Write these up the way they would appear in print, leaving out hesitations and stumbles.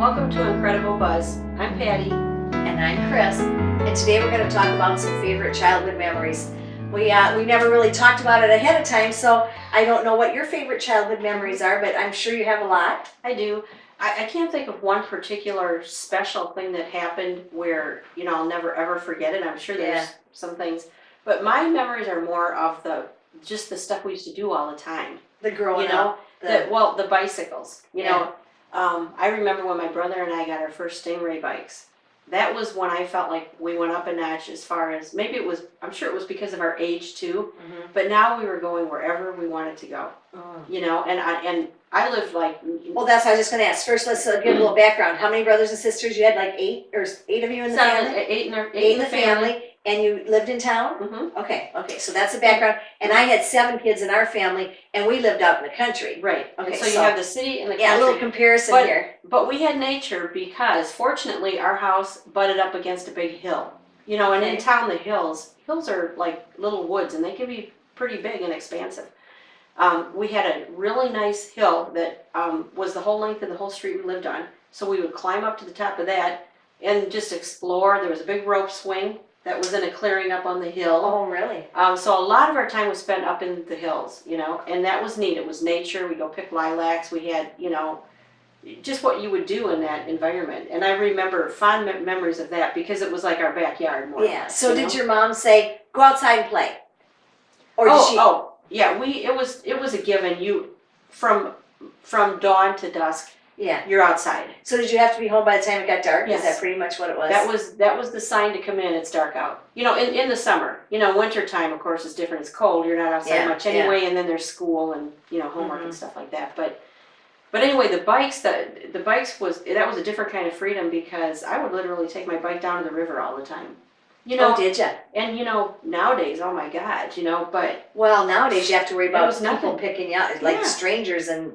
Welcome to Incredible Buzz. I'm Patty. And I'm Chris. And today we're going to talk about some favorite childhood memories. We never really talked about it ahead of time, so I don't know what your favorite childhood memories are, but I'm sure you have a lot. I do. I can't think of one particular special thing that happened where, I'll never ever forget it. I'm sure there's some things. But my memories are more of just the stuff we used to do all the time. The growing up. The bicycles. I remember when my brother and I got our first Stingray bikes. That was when I felt like we went up a notch as far as, I'm sure it was because of our age too, but now we were going wherever we wanted to go, and I lived like... Well, that's what I was just going to ask. First, let's give a little background. How many brothers and sisters? You had like eight of you in the family? Eight in the family. And you lived in town? Mm-hmm. Okay, so that's the background. And I had 7 kids in our family, and we lived out in the country. Right. Okay, so you have the city and the country. Yeah, a little comparison here. But we had nature because, fortunately, our house butted up against a big hill. And in town, the hills are like little woods, and they can be pretty big and expansive. We had a really nice hill that was the whole length of the whole street we lived on. So we would climb up to the top of that and just explore. There was a big rope swing that was in a clearing up on the hill. Oh, really? So a lot of our time was spent up in the hills, and that was neat. It was nature. We go pick lilacs. We had, just what you would do in that environment. And I remember fond memories of that because it was like our backyard more. Yeah. So did your mom say, go outside and play? Or did she? Oh, yeah. It was a given. You from dawn to dusk. Yeah. You're outside. So did you have to be home by the time it got dark? Yes. Is that pretty much what it was? That was the sign to come in. It's dark out. In the summer. Winter time, of course, is different. It's cold. You're not outside much anyway. And then there's school and homework and stuff like that. But anyway, the bikes that was a different kind of freedom because I would literally take my bike down to the river all the time. Oh, did you? And nowadays, oh my God, but well, nowadays you have to worry about people nothing. picking you out, like strangers and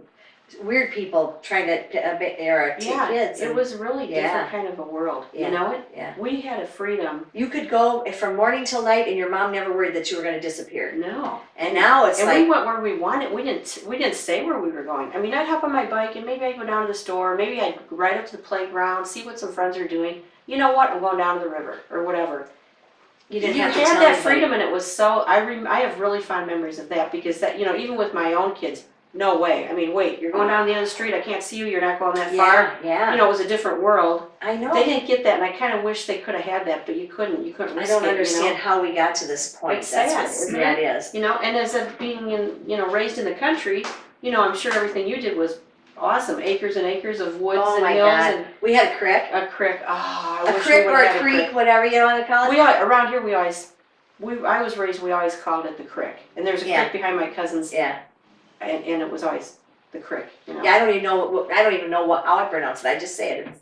weird people trying to take kids. It was really different kind of a world. Yeah. You know it? Yeah. We had a freedom. You could go from morning till night, and your mom never worried that you were going to disappear. No. And now it's we went where we wanted. We didn't say where we were going. I mean, I'd hop on my bike and maybe I'd go down to the store. Maybe I'd ride up to the playground, see what some friends are doing. You know what? I'm going down to the river or whatever. You didn't you have to had tell that anybody. freedom, and it was so. I have really fond memories of that because that even with my own kids. No way. I mean, wait, you're going down the end of the street, I can't see you, you're not going that far. Yeah. It was a different world. I know. They didn't get that, and I kind of wish they could have had that, but you couldn't risk it. I don't understand how we got to this point. It's sad, isn't that is. And as of being raised in the country, I'm sure everything you did was awesome. Acres and acres of woods and hills. God. And we had a creek. a creek. Oh, a creek or a creek, whatever you want to call it. Around here, I was raised, we always called it the creek. And there's a creek behind my cousin's. Yeah. And it was always the creek, Yeah, I don't even know how I pronounce it. I just say it. It's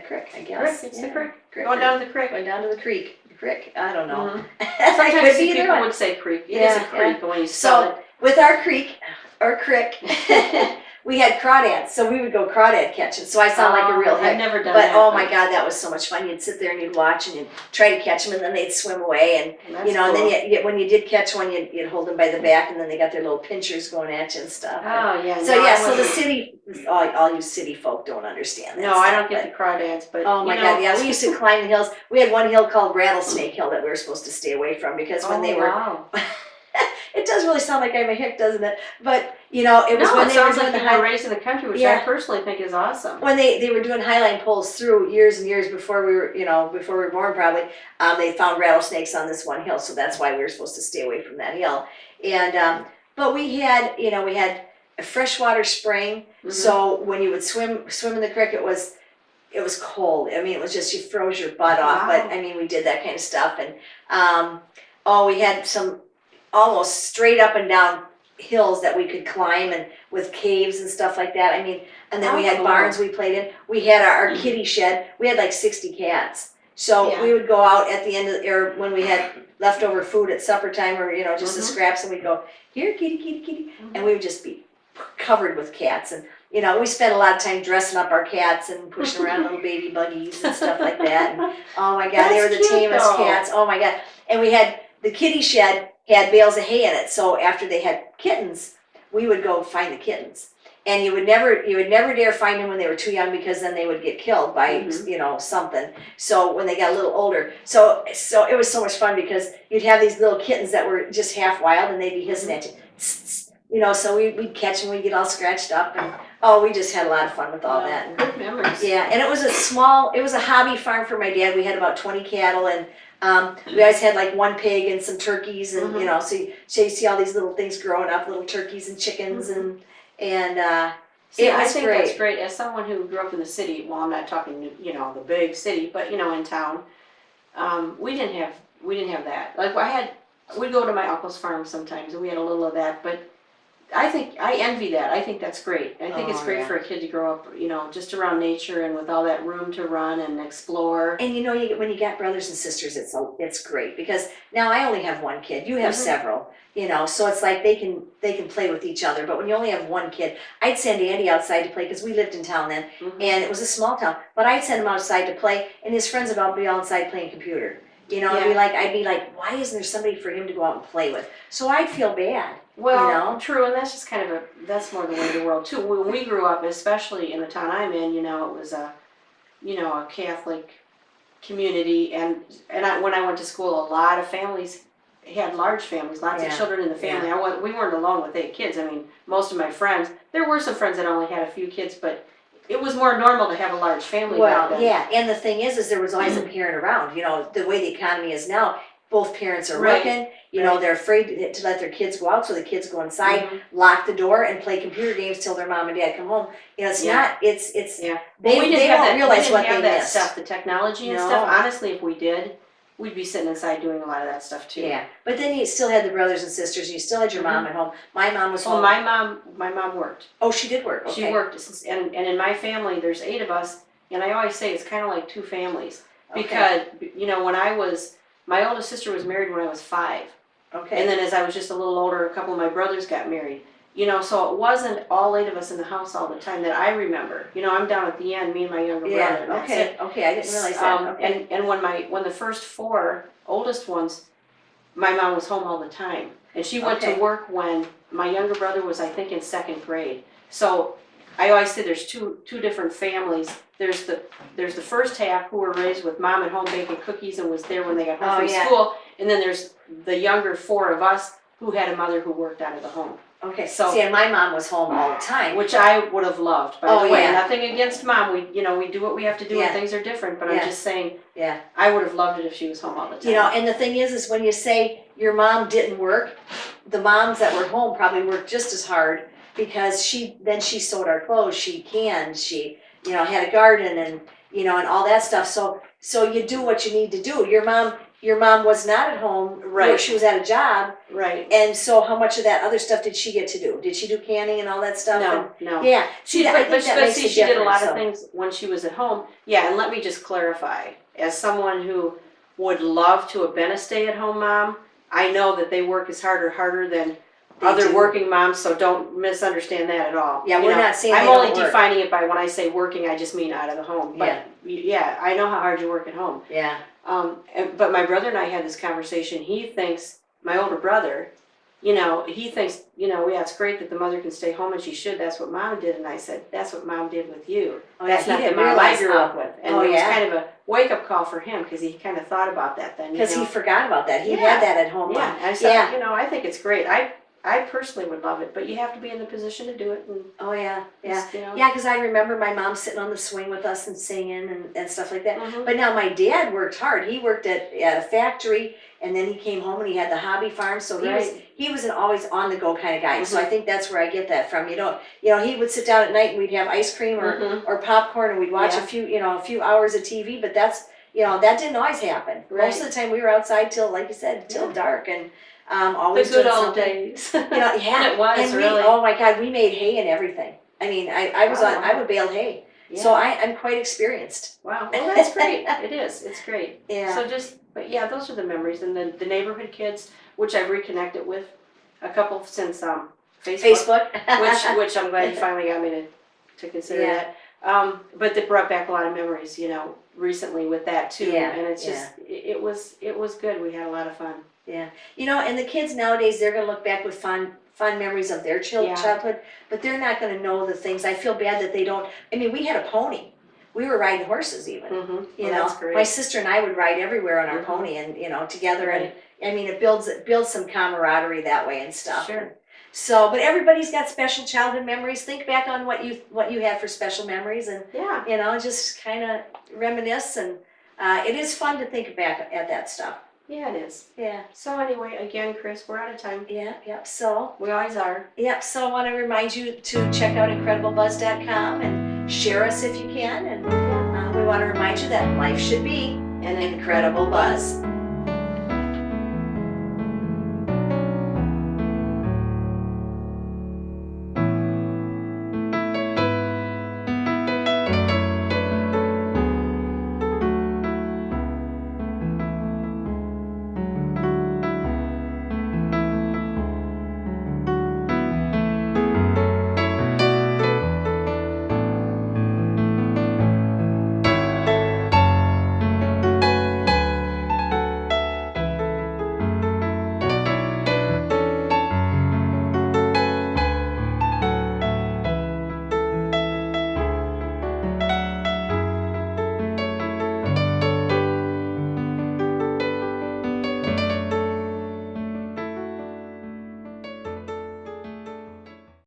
a creek, I guess. It's the creek. Going down to the creek. Going down to the creek. The creek. I don't know. Sometimes people would say creek. It is a creek when you spell it. With our creek or crick, we had crawdads, so we would go crawdad catching. So I sound like a real hick. I've never done that. But oh my God, that was so much fun. You'd sit there and you'd watch and you'd try to catch them, and then they'd swim away. And cool. and then when you did catch one, you'd hold them by the back, and then they got their little pinchers going at you and stuff. Oh yeah. So the city, all you city folk don't understand that. No, I don't get the crawdads, but oh my God, yeah, we used to climb the hills. We had one hill called Rattlesnake Hill that we were supposed to stay away from because when they were. Wow. It does really sound like I'm a hick, doesn't it? But it was when they were doing the were raised in the country, which I personally think is awesome. When they were doing highline poles through years and years before we were, before we were born probably, they found rattlesnakes on this one hill, so that's why we were supposed to stay away from that hill. And but we had a freshwater spring, so when you would swim in the creek, it was cold. I mean, it was just you froze your butt off. But I mean, we did that kind of stuff, and we had some almost straight up and down hills that we could climb, and with caves and stuff like that. I mean, and then we had barns we played in. We had our kitty shed. We had like 60 cats. So we would go out at the end of or when we had leftover food at supper time, or just the scraps, and we'd go, here, kitty, kitty, kitty, and we would just be covered with cats. And we spent a lot of time dressing up our cats and pushing around little baby buggies and stuff like that. And, oh my God, they were the tamest cats. Oh my God. And we had the kitty shed had bales of hay in it, so after they had kittens, we would go find the kittens. And you would never dare find them when they were too young, because then they would get killed by, Mhm. something. So when they got a little older, so it was so much fun, because you'd have these little kittens that were just half wild, and they'd be hissing at you. Tss, tss, so we'd catch them, we'd get all scratched up, and oh, we just had a lot of fun with all Well, that. good memories. Yeah, and it was a hobby farm for my dad. We had about 20 cattle, and we always had like one pig and some turkeys, and Mhm. so you see all these little things growing up, little turkeys and chickens, and See, it I was think that's great. great. As someone who grew up in the city, well, I'm not talking, the big city, but in town, we didn't have that. Like we'd go to my uncle's farm sometimes, and we had a little of that. But I envy that. I think that's great. I think it's Oh great yeah. for a kid to grow up, just around nature and with all that room to run and explore. And when you got brothers and sisters, it's great, because now I only have one kid. You have Mhm. several, so it's like they can play with each other. But when you only have one kid, I'd send Andy outside to play, because we lived in town then, Mhm. and it was a small town. But I'd send him outside to play, and his friends would all be outside playing computer. Yeah. I'd be like, why isn't there somebody for him to go out and play with? So I'd feel bad, Well, true, and that's just kind of that's more the way of the world too. When we grew up, especially in the town I'm in, it was a Catholic community, and when I went to school, a lot of families had large families, lots of Yeah, children in the family. yeah. We weren't alone with 8 kids. I mean, most of my friends, there were some friends that only had a few kids, but it was more normal to have a large family back Well, then. yeah, and the thing is there was always a parent around, the way the economy is now, both parents are Right, working, right. they're afraid to let their kids go out, so the kids go inside, Mhm. lock the door, and play computer games till their mom and dad come home. It's Yeah. not, it's, Yeah. Well, we didn't they have won't that. We realize didn't what have they that missed. stuff, the technology and stuff. No. Honestly, if we did, we'd be sitting inside doing a lot of that stuff too. Yeah, but then you still had the brothers and sisters, you still had your mom Mhm. at home. My mom was Well, home. my mom worked. Oh, she did work, She okay. worked, and in my family, there's 8 of us, and I always say it's kind of like 2 families. Okay. Because, my oldest sister was married when I was 5. Okay. And then as I was just a little older, a couple of my brothers got married. So it wasn't all 8 of us in the house all the time that I remember. I'm down at the end, me and my younger brother, and Yeah, that's it. okay, I didn't realize that, okay. And when the first 4 oldest ones, my mom was home all the time. And she went to Okay. work when my younger brother was, I think, in 2nd grade. So I always say there's two different families. There's the first half who were raised with mom at home baking cookies and was there when they got home Oh, from yeah. school. And then there's the younger 4 of us who had a mother who worked out of the home. Okay, So- see, and my mom was home all the time. Which I would have loved, by Oh, the way. yeah. Nothing against mom. We do what we have to do, Yeah. and things are different. But I'm Yeah. just saying, Yeah. I would have loved it if she was home all the time. And the thing is when you say your mom didn't work, the moms that were home probably worked just as hard, because she sewed our clothes, she canned, she, had a garden, and, and all that stuff. So you do what you need to do. Your mom was not at home. Right. She was at a job. Right. And so how much of that other stuff did she get to do? Did she do canning and all that stuff? No. Yeah. She, I think that makes a she did a lot of difference, things when she was at home. Yeah, and let me just clarify, as someone who would love to have been a stay-at-home mom, I know that they work as hard or harder than They other do. working moms, so don't misunderstand that at all. Yeah, we're not saying I'm they only don't work. defining it by when I say working, I just mean out of the home. But yeah, I know how hard you work at home. Yeah. But my brother and I had this conversation. He thinks, my older brother, he thinks, yeah, it's great that the mother can stay home and she should. That's what mom did. And I said, that's what mom did with you. Oh, yeah, That's he not the didn't mom I realize grew how- up with. And Oh, it was yeah. kind of a wake-up call for him, because he kind of thought about that then. Because he forgot about that. He Yeah. had that at home. Yeah, and I said, I think it's great. I personally would love it, but you have to be in the position to do it. And Oh, yeah, yeah. it's, Yeah, because I remember my mom sitting on the swing with us and singing and stuff like that. Mhm. But now my dad worked hard. He worked at a factory, and then he came home and he had the hobby farm. So he was an always on the go kind of guy. So I think that's where I get that from. He would sit down at night and we'd have ice cream or popcorn, and we'd watch Yeah. a few hours of TV. But that's that didn't always happen. Right. Most of the time we were outside till, like you said, till Yeah. dark, and The always good doing old something. days. Yeah, It was and really. oh my God, we made hay and everything. I mean, Wow. I would bale hay, Yeah. so I'm quite experienced. Wow, well, that's great. It is. It's great. Yeah. So but yeah, those are the memories, and the neighborhood kids, which I've reconnected with a couple since Facebook, which I'm glad you finally got me to consider Yeah. that. But they brought back a lot of memories, recently with that too. Yeah, And it's yeah. just it was good. We had a lot of fun. Yeah, and the kids nowadays, they're gonna look back with fond memories of their Yeah. childhood, but they're not gonna know the things. I feel bad that they don't. I mean, we had a pony. We were riding horses even. Mm-hmm. Well, You know, that's great. my sister and I would ride everywhere on our Mhm. pony, and together, Right. and I mean, it builds some camaraderie that way and stuff. Sure. So, but everybody's got special childhood memories. Think back on what you had for special memories, and Yeah. just kind of reminisce. And it is fun to think back at that stuff. Yeah, it is. Yeah. So anyway, again, Chris, we're out of time. Yeah. So, We always are. so I want to remind you to check out IncredibleBuzz.com and share us if you can. And we want to remind you that life should be An incredible buzz.